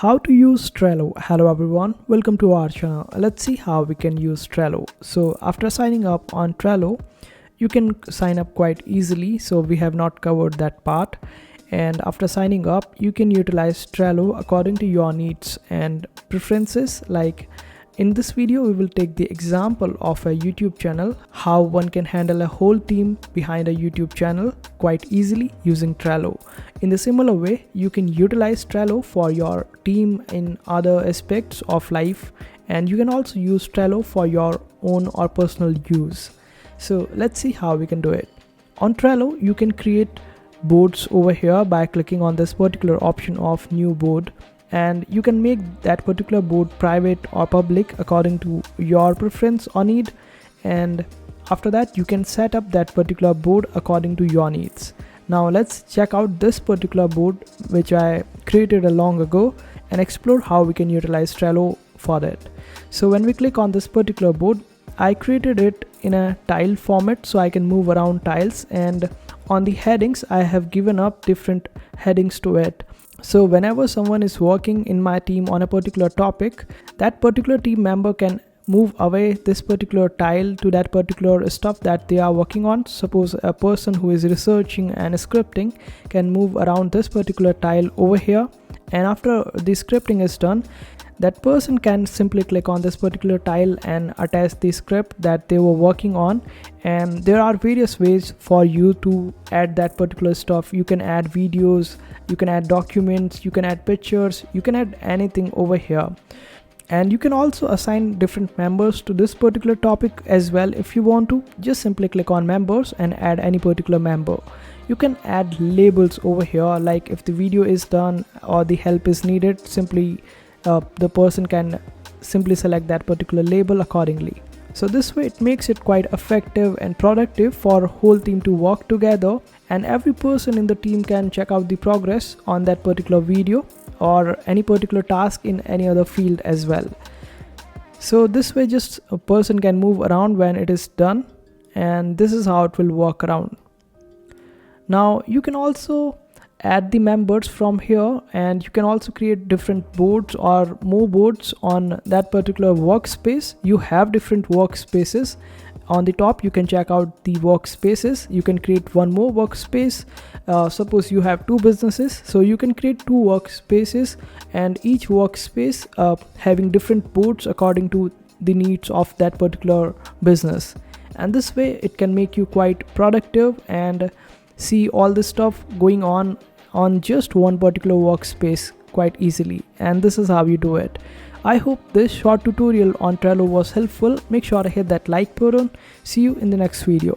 How to use Trello. Hello everyone, welcome to our channel. Let's see how we can use Trello. So after signing up on Trello, you can sign up quite easily, so we have not covered that part. And after signing up, you can utilize Trello according to your needs and preferences. Like in this video, we will take the example of a YouTube channel, how one can handle a whole team behind a YouTube channel quite easily using Trello. In the similar way, you can utilize Trello for your team in other aspects of life, and you can also use Trello for your own or personal use. So let's see how we can do it. On Trello, you can create boards over here by clicking on this particular option of new board, and you can make that particular board private or public according to your preference or need. And after that, you can set up that particular board according to your needs. Now let's check out this particular board which I created a long ago and explore how we can utilize Trello for that. So when we click on this particular board, I created it in a tile format so I can move around tiles, and on the headings I have given up different headings to it. So whenever someone is working in my team on a particular topic, that particular team member can move away this particular tile to that particular stuff that they are working on. Suppose a person who is researching and scripting can move around this particular tile over here, and after the scripting is done, that person can simply click on this particular tile and attach the script that they were working on. And there are various ways for you to add that particular stuff. You can add videos, you can add documents, you can add pictures, you can add anything over here. And you can also assign different members to this particular topic as well. If you want to, just simply click on members and add any particular member. You can add labels over here, like if the video is done or the help is needed, simply the person can simply select that particular label accordingly. So this way it makes it quite effective and productive for a whole team to work together, and every person in the team can check out the progress on that particular video or any particular task in any other field as well. So this way just a person can move around when it is done, and this is how it will work around. Now you can also add the members from here, and you can also create different boards or more boards on that particular workspace. You have different workspaces. On the top you can check out the workspaces. You can create one more workspace. Suppose you have two businesses, so you can create two workspaces, and each workspace having different boards according to the needs of that particular business. And this way it can make you quite productive and see all the stuff going on just one particular workspace quite easily. And this is how you do it. I hope this short tutorial on Trello was helpful. Make sure to hit that like button. See you in the next video.